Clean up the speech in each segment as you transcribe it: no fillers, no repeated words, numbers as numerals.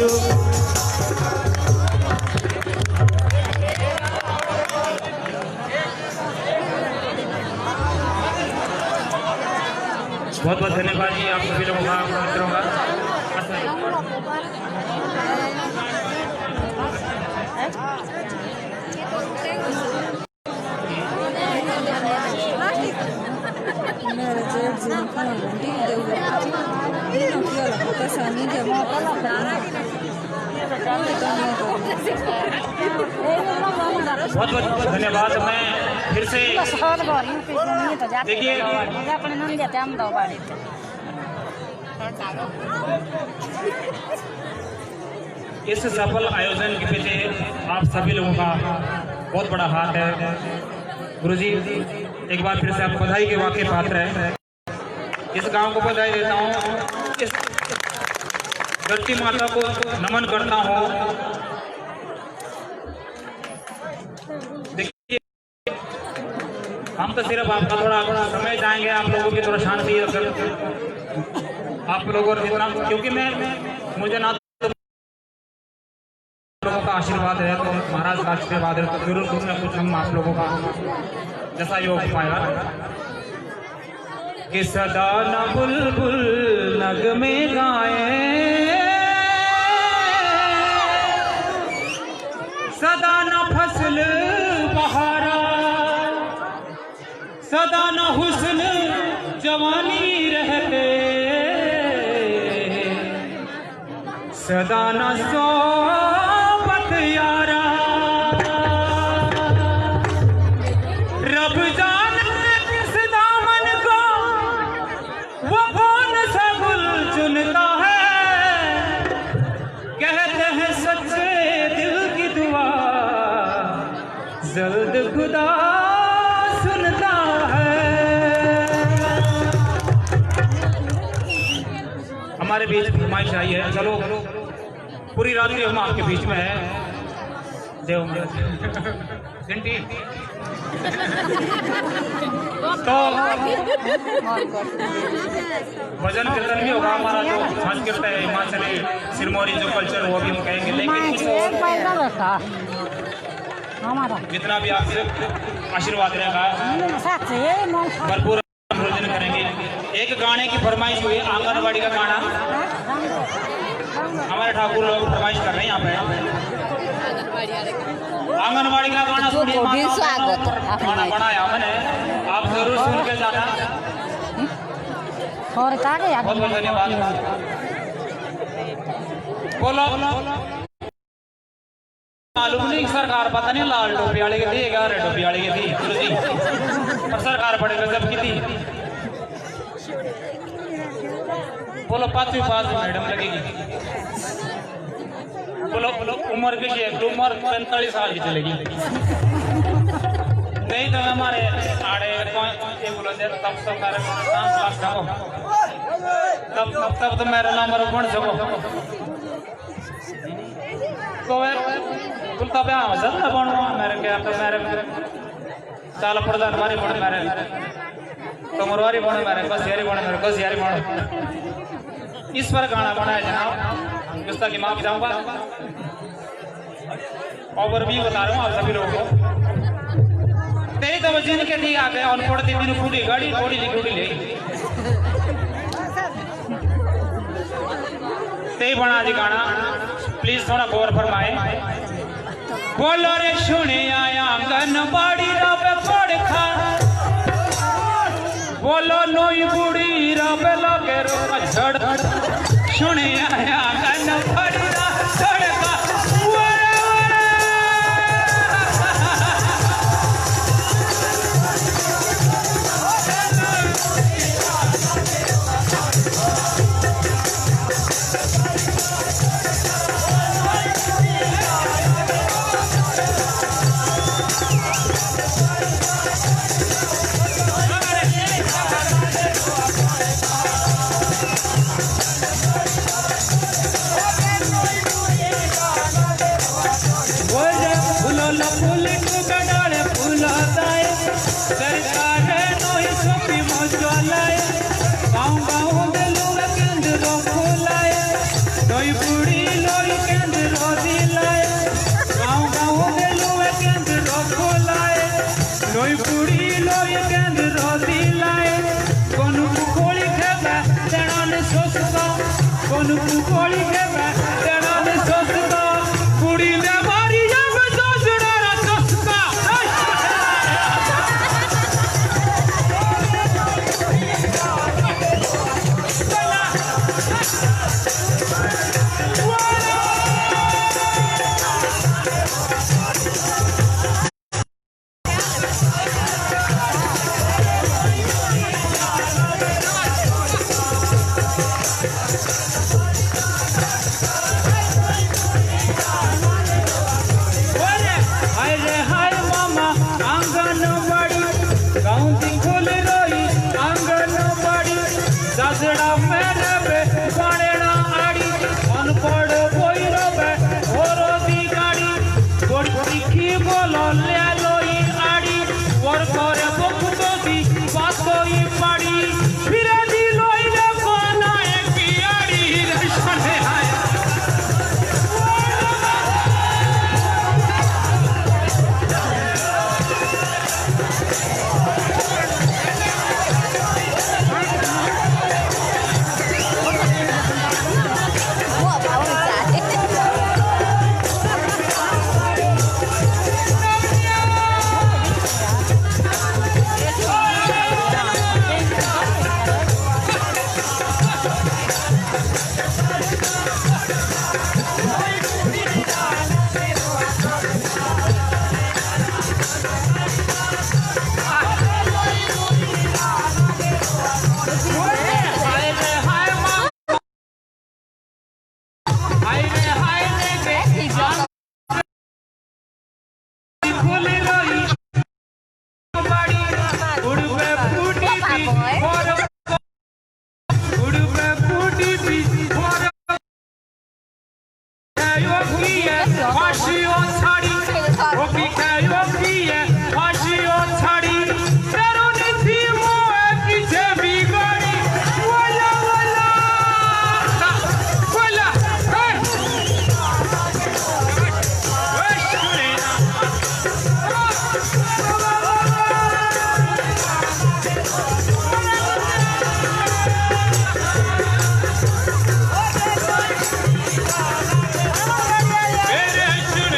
You. बहुत बहुत धन्यवाद जी आप सभी लोगों का, मित्रों का। बहुत बहुत धन्यवाद। मैं फिर से देखिए इस सफल आयोजन के पीछे आप सभी लोगों का बहुत बड़ा हाथ है। गुरुजी एक बार फिर से आप बधाई के वाकई पात्र हैं। इस गांव को बधाई देता हूँ, इस धरती माता को नमन करता हूँ। देखिए हम तो सिर्फ आपका थोड़ा समय जाएंगे, आप लोगों की थोड़ा शांति अगर आप लोगों को जितना, क्योंकि मुझे ना लोगों का आशीर्वाद है तो महाराज का आशीर्वाद है, तो जरूर कुछ ना कुछ हम आप लोगों का जैसा योग पाया कि सदा न बुलबुल नगमे गाए, सदा न फसल बहारा, सदा न हुस्न जवानी रहते, सदा न सोबत यारा। रब जाने किस दामन को वो कौन सा गुल चुनता है, कहते हैं सच्चे दिल की दुआ जल्द खुदा सुनता है। हमारे बीच फरमाइश आई है, चलो पूरी रात्रि हम आपके बीच में है। देव घंटी तो भजन कीर्तन भी होगा हमारा, जो संस्कृत है हिमाचली सिरमौरी जो कल्चर वो भी हम कहेंगे, लेकिन कुछ जितना भी आपसे आशीर्वाद रहेगा भरपूर भोजन करेंगे। एक गाने की फरमाइश हुई, आंगनबाड़ी का गाना हमारे ठाकुर लोग फरमाइश कर रहे हैं यहाँ पे। आंगनबाड़ी का गाना सुनिए, गाना बनाया मैंने, आप जरूर सुन के जाना। बहुत बहुत धन्यवाद। बोलो मालूम नहीं सरकार पता नहीं लाल टोपी वाले की थी, 11 टोपी वाले की थी पर सरकार बड़े गजब की थी। बोलो 5वीं पास मैडम लगेगी। बोलो उम्र की उम्र 45 साल की चलेगी। नहीं तो हमारे आड़े बोलो तब तब तो मेरा नंबर बन सको तो कुलता पे ना बनो मेरे क्या तो मेरे चाल प्रधान मारी बने मेरे कमरवारी बने मेरे बस यारी बने मेरे बस यारी बनो। इस पर गाना बनाया जनाब, गुस्सा की माफी चाहूंगा और भी बता रहा हूँ आप सभी लोगों को। तेरी तो जिनके ठीक आ गए और पड़ती दिन फूटी गाड़ी थोड़ी लिखी ले ते बना दी गाना, प्लीज थोड़ा गौर फरमाए। बोलो रे सुने आया आंगनबाड़ी रब पड़ खा, बोलो नोई बुढ़ी रब लगे रो झड़, सुने आया आंगनबाड़ी रब पड़ खा। लोई बुढ़ी लोई केंद्र रोदी लाए गाँव गाँव दे लोए केंद्र रोको लाए लोई बुढ़ी लोई केंद्र रोदी लाए कोनु कोली खेबा तेना ने सोसता कोनु कोली खेबा तेना ने सोसता बुढ़ी ने मारी जावे सोसड़ा रा सोसता ससड़ा मेरे बे पानेना आड़ी अनपढ़ बोई रबे ओरो दी गाड़ी गोड़ी की बोलो ले लोई आड़ी और करे बकुतो दी बातोई पाड़ी फिर दी लोई रे कोना एक आड़ी रे सने आया मेरे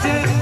से